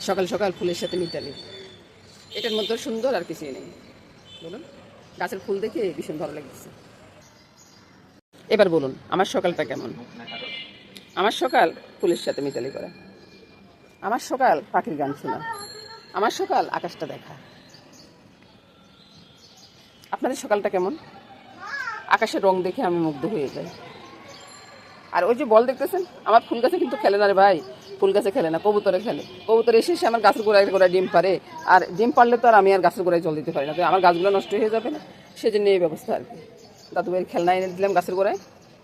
সকাল সকাল ফুলের সাথে মিতালি, এটার মধ্যে সুন্দর আর কিছুই নেই। বলুন, গাছের ফুল দেখে ভীষণ ভালো লাগছে। এবার বলুন আমার সকালটা কেমন? আমার সকাল ফুলের সাথে মিতালি করা, আমার সকাল পাখির গান শোনা, আমার সকাল আকাশটা দেখা। আপনাদের সকালটা কেমন? আকাশের রং দেখে আমি মুগ্ধ হয়ে যাই। আর ওই যে বল দেখতেছেন, আমার ফুল গাছে কিন্তু খেলে না রে ভাই, ফুল গাছে খেলে না, কবুতরে খেলে। কবুতর এসে আমার গাছের গোড়ায় গোড়ায় ডিম পারে, আর ডিম পারলে তো আর আমি আর গাছের গোড়ায় জল দিতে পারি না, তো আমার গাছগুলো নষ্ট হয়ে যাবে না, সেজন্য এই ব্যবস্থা আর কি। দাদু ভাইয়ের খেলনা এনে দিলাম গাছের গোড়ায়,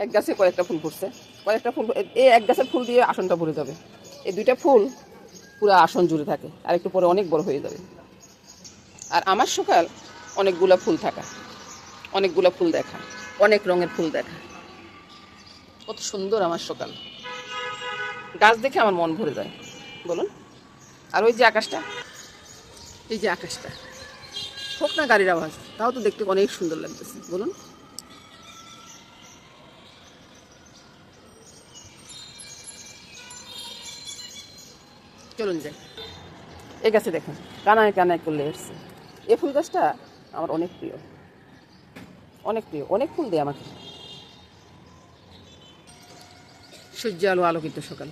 এক গাছে কয়েকটা ফুল ফুটছে, কয়েকটা ফুল, এই এক গাছের ফুল দিয়ে আসনটা ভরে যাবে। এই দুইটা ফুল পুরো আসন জুড়ে থাকে, আর একটু পরে অনেক বড় হয়ে যাবে। আর আমার সকাল অনেকগুলা ফুল থাকা, অনেকগুলা ফুল দেখা, অনেক রঙের ফুল দেখা, কত সুন্দর আমার সকাল। গাছ দেখে আমার মন ভরে যায়, বলুন। আর ওই যে আকাশটা, এই যে আকাশটা, হোক না গাড়ির আওয়াজ, তাও তো দেখতে অনেক সুন্দর লাগতেছে, বলুন। চলুন যাই, এই গাছে দেখুন কানায় কানায় করলে এসছে। এই ফুল গাছটা আমার অনেক প্রিয়, অনেক প্রিয়, অনেক ফুল দেয় আমাকে। সূর্য আলো আলোকিত সকাল,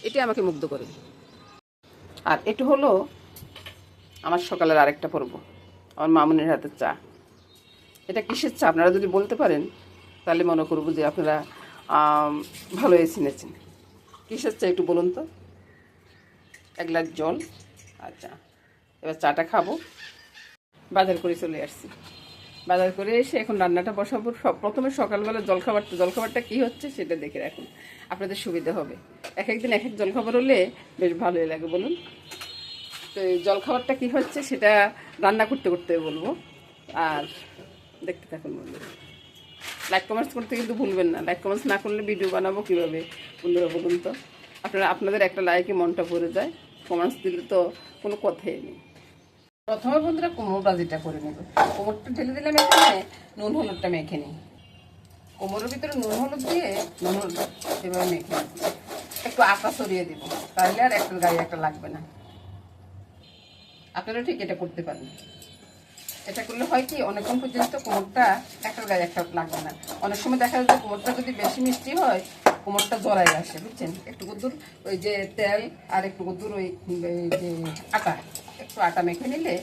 এটি আমাকে মুগ্ধ করে। আর এটি হলো আমার সকালের আরেকটা পর্ব, আমার মামুনের হাতের চা। এটা কিসের চা আপনারা যদি বলতে পারেন তাহলে মনে করবো যে আপনারা ভালোই চিনেছেন। কিসের চা একটু বলুন তো। এক গ্লাস জল আর চা। এবার চাটা খাবো। বাজার করে চলে আসছি, বাজার করে এসে এখন রান্নাটা বসাবো। প্রথমে সকালবেলা জলখাবারটা কী হচ্ছে সেটা দেখে রাখুন, আপনাদের সুবিধা হবে। এক একদিন এক এক জলখাবার হলে বেশ ভালোই লাগে, বলুন। তো এই জলখাবারটা কী হচ্ছে সেটা রান্না করতে করতে বলবো, আর দেখতে থাকুন বন্ধুরা। লাইক কমেন্টস করতে কিন্তু ভুলবেন না, লাইক কমেন্টস না করলে ভিডিও বানাবো কীভাবে বন্ধুরা বলুন তো। আপনাদের একটা লাইকে মনটা ভরে যায়, কমেন্টস দিলে তো কোনো কথাই নেই। প্রথমে বন্ধুরা কোমর বাজিটা করে নেব। কোমরটা ঢেলে দিলাম, এখানে নুন হলুদটা মেখে নিই। কোমরের ভিতরে নুন হলুদ দিয়ে নুন হলুদ এভাবে মেখে নিই। একটু আটা সরিয়ে দিব, তাহলে আর একটা গায়ে একটা লাগবে না। আপনারা ঠিক এটা করতে পারেন। এটা করলে হয় কি, অনেকক্ষণ পর্যন্ত কোমরটা একটা গায়ে একটা লাগবে না। অনেক সময় দেখা যায় কোমরটা যদি বেশি মিষ্টি হয় কোমরটা জড়াই আসে, বুঝছেন। একটু কদ্দুর ওই যে তেল আর একটু কদ্দুর ওই যে আটা, একটু আটা মেখে নিলে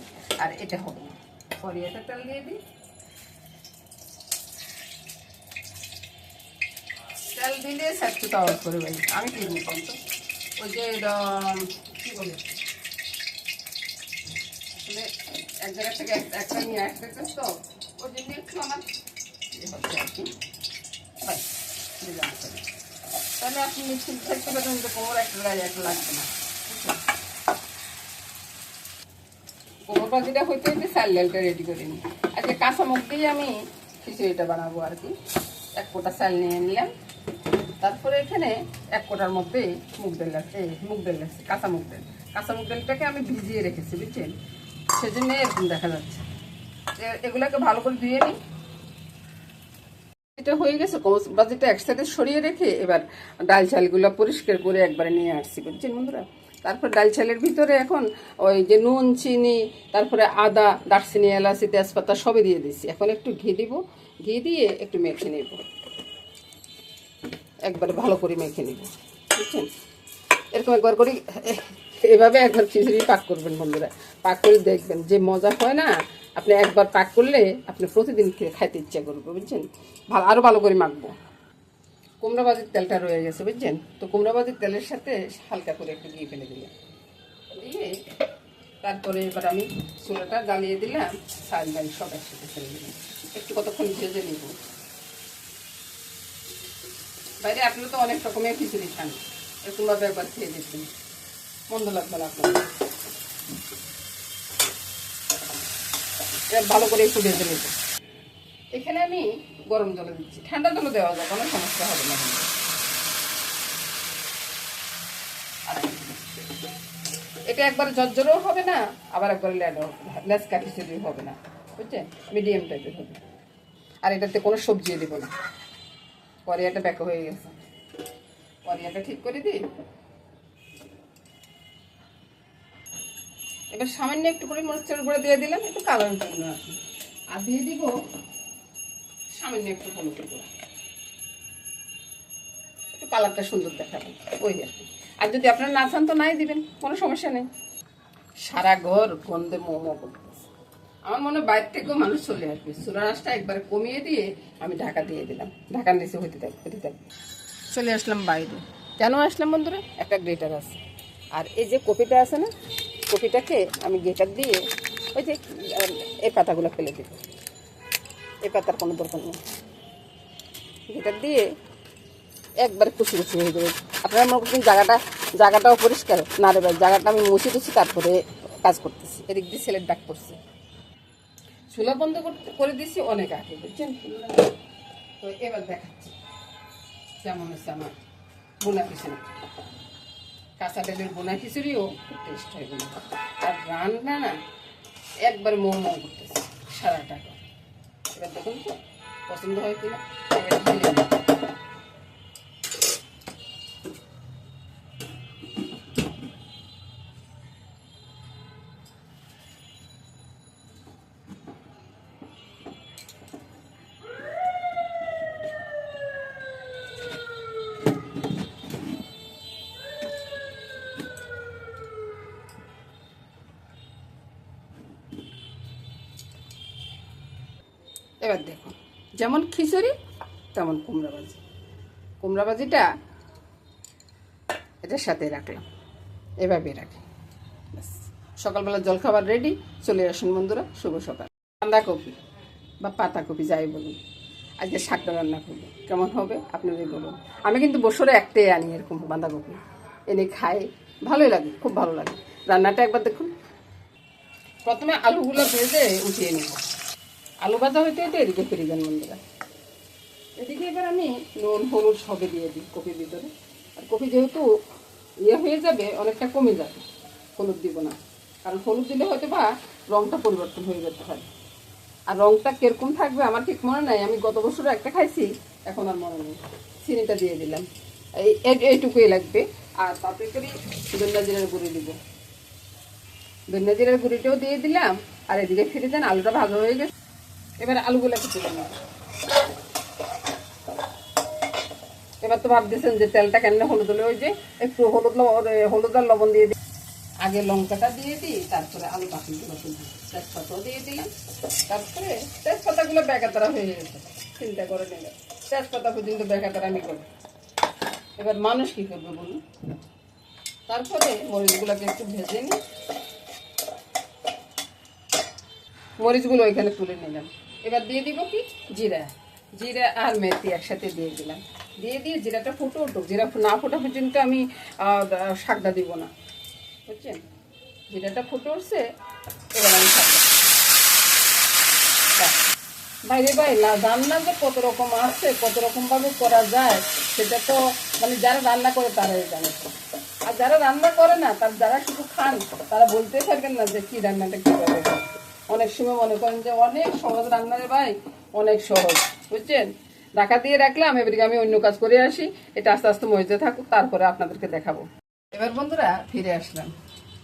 আর এটা হবে না। পরে এটা তেল দিয়ে দিই, তেল দিলে স্যাটটা অফ করে ভাই। আমি কি বলতাম তো ওই যে কী বলে, আসলে এক জায়গা থেকে একটা নিয়ে আসতেছে, তো ওই জন্য একটু আমার হচ্ছে আর কি। তাহলে আপনি মিক্সিং থাকতে পারেন, কোমর একটা গায়ে একটা লাগবে না। কোমর বাজিটা হইতে হইতে চাল ডালটা রেডি করে নিই। আজকে কাঁচা মুখ দিয়ে আমি খিচুড়িটা বানাবো আর কি। এক কোটা চাল নিয়ে নিলাম, তারপরে এখানে এক কোটার মধ্যে মুগ ডাল আছে, কাঁচা মুগ ডালটাকে আমি ভিজিয়ে রেখেছি, বুঝছেন, সেজন্য এরকম দেখা যাচ্ছে। এগুলাকে ভালো করে ধুয়ে নিই। এটা হয়ে গেছে, কোমর বাজিটা একসাথে সরিয়ে রেখে এবার ডাল চালগুলো পরিষ্কার করে একবারে নিয়ে আসছি, বুঝছেন বন্ধুরা। তারপর ডাল চালের ভিতরে এখন ওই যে নুন, চিনি, তারপরে আদা, দারচিনি, এলাচি, তেজপাতা সবই দিয়ে দিচ্ছি। এখন একটু ঘি দিব, ঘি দিয়ে একটু মেখে নেব, একবারে ভালো করে মেখে নেব, বুঝছেন। এরকম একবার করে এভাবে একবার খিচুড়ি পাক করবেন বন্ধুরা, পাক করে দেখবেন যে মজা হয় না। আপনি একবার পাক করলে আপনি প্রতিদিন খাইতে ইচ্ছা করবে, বুঝছেন। আরও ভালো করে মাখবো। কুমড়া ভাজির তেলটা রয়ে গেছে, বুঝছেন, তো কুমড়া ভাজির তেলের সাথে হালকা করে একটু ঘি ফেলে দিলাম, দিয়ে তারপরে এবার আমি চুলাটা জ্বালিয়ে দিলাম, চাল ডাল সব একসাথে ফেলে দিলাম, একটু কতক্ষণ ভেজে নিব। বাইরে আপনারা তো অনেক রকমের খিচুড়ি খান, এরকমভাবে একবার খেয়ে দেখবেন, মন্দ লাগবে না আপনার। ভালো করে একটু ভেজে নেব। এখানে আমি গরম জলে দিচ্ছি, ঠান্ডা জলে দেওয়া যায়, কোনো সমস্যা হবে না। এটা একবার ঝরঝরও হবে না, আবার একবার লেচকা খিচুড়ি হবে না, বুঝছেন, মিডিয়াম টাইপের হবে। আর এটাতে কোনো সবজিও দিব না। কড়াইটা ব্যাকা হয়ে গেছে, কড়াইটা ঠিক করে দিই। এবার সামান্য একটু করে মরিচের গুঁড়ো দিয়ে দিলাম, একটু কালারের জন্য আর কি। আর দিয়ে দিব সামান্য একটু হলুদের গুঁড়ো, একটু কালারটা সুন্দর দেখাবেন ওই আর কি। আর যদি আপনারা না চান তো নাই দিবেন, কোনো সমস্যা নেই। সারা ঘর গন্ধে মোমো করতেছে। আমার মনে হয় বাইরে থেকেও মানুষ চলে আসবে। চুলার আঁচটা একবারে কমিয়ে দিয়ে আমি ঢাকা দিয়ে দিলাম, ঢাকার নিচে হতে থাকবে। চলে আসলাম বাইরে। কেন আসলাম বন্ধুরা? একটা গ্রেটার আছে, আর এই যে কপিটা আছে না, কপিটাকে আমি গ্রেটার দিয়ে ওই যে এই পাতাগুলো ফেলে দিব। এই পাতার কোনো দরকার নেই, গ্রেটার দিয়ে একবারে কুচি কুচি হয়ে যাবে। আপনারা মনে করছেন জায়গাটাও পরিষ্কার না রে ভাই, জায়গাটা আমি মুছে দিচ্ছি, তারপরে কাজ করতেছি। এদিক দিয়ে ছেলের ডাক করছে। চুলা বন্ধ করে দিচ্ছি অনেক আগে, বুঝছেন? তো এবার দেখাচ্ছি কেমন হচ্ছে আমার বোনা খিচুড়ি। কাঁচা ডালের বোনা খিচুড়িও খুব টেস্ট হয় বোনা। আর রান্না না একবার মোমো করতেছে সারাটা। এবার দেখুন তো পছন্দ হয় কিনা। এবার ঢেলে দিই। এবার দেখুন যেমন খিচুড়ি তেমন কুমড়া ভাজি। কুমড়া ভাজিটা এটার সাথে রাখলাম, এভাবে রাখি। ব্যাস, সকালবেলা জলখাবার রেডি। চলে আসুন বন্ধুরা, শুভ সকাল। বাঁধাকপি বা পাতাকপি যাই বলুন, আজকে শাকটা রান্না করবো। কেমন হবে আপনাদের বলুন। আমি কিন্তু বছরে একটাই আনি এরকম বাঁধাকপি, এনে খাই, ভালোই লাগে, খুব ভালো লাগে। রান্নাটা একবার দেখুন। প্রথমে আলুগুলো ভেজে উঠিয়ে নেব। আলু ভাজা হইতে হইতে এদিকে ফিরে যান বন্ধুরা। এদিকে এবার আমি নুন হলুদ সবে দিয়ে দিই কপির ভিতরে। আর কপি যেহেতু হয়ে যাবে, অনেকটা কমে যাবে, হলুদ দিব না। কারণ হলুদ দিলে হয়তো বা রঙটা পরিবর্তন হয়ে যেতে পারে। আর রঙটা কিরকম থাকবে আমার ঠিক মনে নাই। আমি গত বছর একটা খাইছি, এখন আর মনে নেই। চিনিটা দিয়ে দিলাম, এইটুকুই লাগবে। আর তারপরে করি ধনিয়া জিরার গুঁড়ি দিব। ধনিয়া জিরার গুঁড়িটাও দিয়ে দিলাম। আর এদিকে ফিরে যান, আলুটা ভাজা হয়ে গেছে। এবার আলুগুলোকে তুলে নেব। এবার তো ভাবতেছেন যে তেলটা কেন হলুদ হলে, ওই যে একটু হলুদ আর লবণ দিয়ে দিই। আগে লঙ্কাটা দিয়ে দিই, তারপরে আলু পাখিগুলো তুলি, তেজপাতাও দিয়ে দিলাম। তারপরে তেজপাতাগুলো বেকাতারা হয়ে গেছে, চিন্তা করে নেবে। তেজপাতা পর্যন্ত বেকাতারা আমি করি। এবার মানুষ কি করবে বলুন। তারপরে মরিচগুলোকে একটু ভেজে নিই। মরিচগুলো ওইখানে তুলে নিলাম। এবার দিয়ে দিব কি জিরা, জিরা আর মেথি একসাথে দিয়ে দিলাম। দিয়ে জিরাটা ফুটে উঠুক। জিরা না ফোটা পর্যন্ত আমি শাকটা দিব না, বুঝছেন? জিরাটা ফুটে উঠছে, এবার আমি শাকটা। বাইরে ভাই রান্না যে কত রকম আছে, কত রকমভাবে করা যায়, সেটা তো মানে যারা রান্না করে তারাই জানে। আর যারা রান্না করে না, যারা শুধু খান, তারা বলতে পারবেন না যে কি রান্নাটা কীভাবে। অনেক সময় মনে করেন যে অনেক সহজ রান্নারে ভাই, অনেক সহজ, বুঝছেন? ঢাকা দিয়ে রাখলাম, এবারে আমি অন্য কাজ করে আসি। এটা আস্তে আস্তে মজতে থাকুক, তারপরে আপনাদেরকে দেখাবো। এবার বন্ধুরা ফিরে আসলাম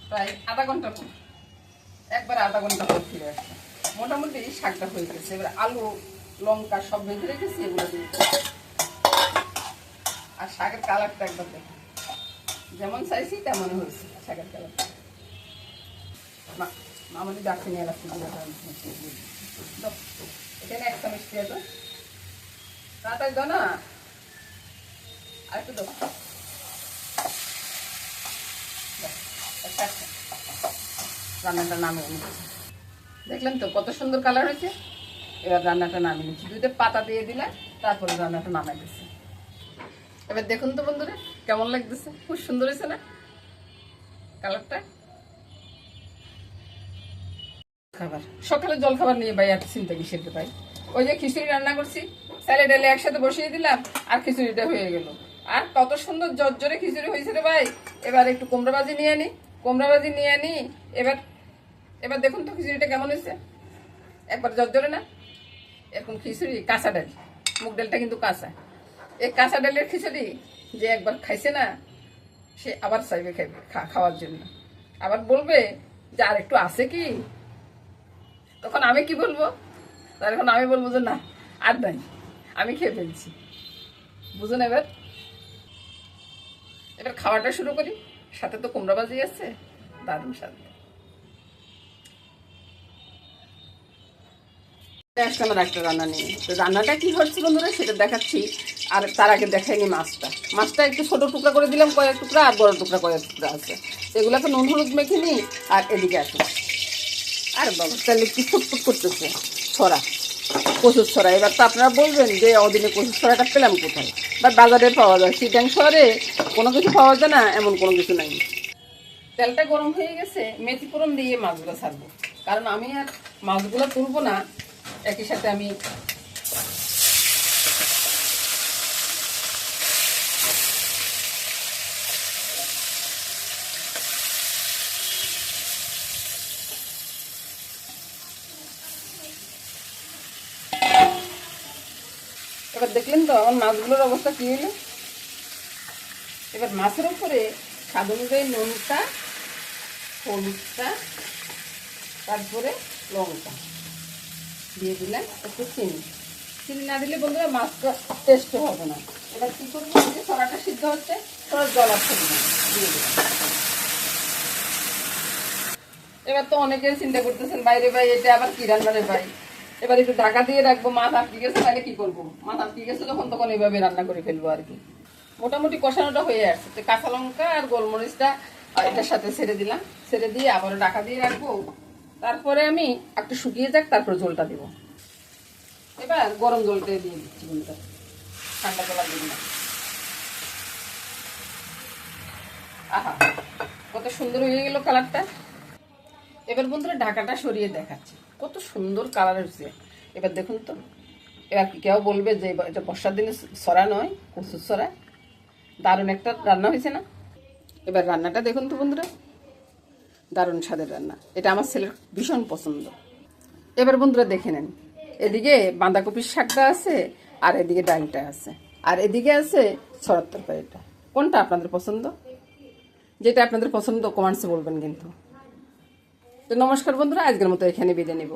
প্রায় আধা ঘন্টা পর, একবার আধা ঘন্টা পর ফিরে আসলাম। মোটামুটি শাকটা হয়ে গেছে। এবার আলু লঙ্কা সব ভেজে রেখেছি, এগুলো দিয়ে। আর শাকের কালারটা একবার দেখুন, যেমন চাইছি তেমনই হয়েছে শাকের কালারটা। আমাদের ডাক্তার নিয়ে আসছি, এখানে এক চামচ পেঁয়াজ তাড়াতাড়ি দাও না, আর একটু দাও। রান্নাটা নামিয়ে নিচ্ছি। দেখলেন তো কত সুন্দর কালার হয়েছে। এবার রান্নাটা নামিয়ে নিচ্ছি, দুইটা পাতা দিয়ে দিলে তারপরে রান্নাটা নামাই দিচ্ছি। এবার দেখুন তো বন্ধুরা কেমন লাগতেছে, খুব সুন্দর হয়েছে না কালারটা। খাবার সকালে জল খাবার নিয়ে ভাই এত চিন্তা কিসের ভাই? ওই যে খিচুড়ি রান্না করছি, স্যালাড ডালে একসাথে বসিয়ে দিলাম, আর খিচুড়িটা হয়ে গেল। আর কত সুন্দর জর্জরে খিচুড়ি হয়েছে রে ভাই। এবার একটু কুমড়া ভাজি নিয়ে আনি, কুমড়া ভাজি নিয়ে আনি। এবার এবার দেখুন তো খিচুড়িটা কেমন হয়েছে, একবার জর্জরে না? এরকম খিচুড়ি, কাঁচা ডাল, মুগ ডালটা কিন্তু কাঁচা। এই কাঁচা ডালের খিচুড়ি যে একবার খাইছে না, সে আবার চাইবে খাইবে খাওয়ার জন্য। আবার বলবে যে আর একটু আছে কি, তখন আমি কি বলবো? তখন আমি বলবো যে না আর নাই, আমি খেয়ে ফেলছি। বুঝুন এবার। এবার খাওয়াটা শুরু করি। সাথে তো কুমড়া ভাজি আছে, দারুণ স্বাদ। আসলাম আর একটা রান্না নিয়ে। তো রান্নাটা কি হচ্ছে বন্ধুরা সেটা দেখাচ্ছি। আর তার আগে দেখাইনি মাছটা। মাছটা একটু ছোট টুকরা করে দিলাম, কয়েক টুকরা, আর বড় টুকরা কয়েক টুকরা আছে। এগুলোকে নুন হলুদ মেখে নিই। আর এদিকে আসি, আর বাবা তাহলে কি ফুটফুট করতেছে ছড়া, কচুর ছড়া। এবার তো আপনারা বলবেন যে অদিনে কচুর ছড়াটা পেলাম কোথায়, বা বাজারে পাওয়া যায়। সিটাং শহরে কোনো কিছু পাওয়া যায় না এমন কোনো কিছু নাই। তেলটা গরম হয়ে গেছে, মেথি ফোড়ন দিয়ে মাছগুলো ছাড়বো। কারণ আমি আর মাছগুলো তুলবো না, একই সাথে আমি এবার দেখলেন তো আমার মাছগুলোর অবস্থা কি হলো। এবার মাছের উপরে স্বাদ অনুযায়ী নুনটা, হলুদটা, তারপরে লঙ্কা দিয়ে দিলাম, একটু চিনি। চিনি না দিলে বন্ধুরা মাছটা টেস্ট হবে না। এবার কী করবো, যে ছড়াটা সিদ্ধ হচ্ছে, ছড়ার জল আসছে দিয়ে দিলাম। এবার তো অনেকে চিন্তা করতেছেন বাইরে ভাই এটা আবার কি রান্না রে ভাই। এবার একটু ঢাকা দিয়ে রাখবো, মাছ আটকে গেছে তাহলে কি করবো? মাছ আটকে গেছে যখন তখন এইভাবে রান্না করে ফেলবো আর কি। মোটামুটি কষানোটা হয়ে আসছে। তো কাঁচা লঙ্কা আর গোলমরিচটা এটার সাথে ছেড়ে দিলাম, ছেড়ে দিয়ে আবার ঢাকা দিয়ে রাখবো। তারপরে আমি একটু শুকিয়ে যাক, তারপর জলটা দিব। এবার গরম জলটা দিয়ে দিচ্ছি বন্ধুরা, ঠান্ডা জল দিব না। আহা, কত সুন্দর হয়ে গেল কালারটা। এবার বন্ধুরা ঢাকাটা সরিয়ে দেখাচ্ছি, কত সুন্দর কালার হচ্ছে। এবার দেখুন তো। এবার কি কেউ বলবে যে এটা বর্ষার দিনে সরা নয়, কচুর সরা। দারুণ একটা রান্না হয়েছে না? এবার রান্নাটা দেখুন তো বন্ধুরা, দারুণ স্বাদের রান্না। এটা আমার ছেলের ভীষণ পছন্দ। এবার বন্ধুরা দেখে নেন, এদিকে বাঁধাকপির শাকটা আছে, আর এদিকে ডালটা আছে, আর এদিকে আছে ছড়ার তরকারিটা। কোনটা আপনাদের পছন্দ? যেটা আপনাদের পছন্দ কমেন্টসে বলবেন কিন্তু। তো নমস্কার বন্ধুরা, আজকের মতো এখানে বিদায় নেব।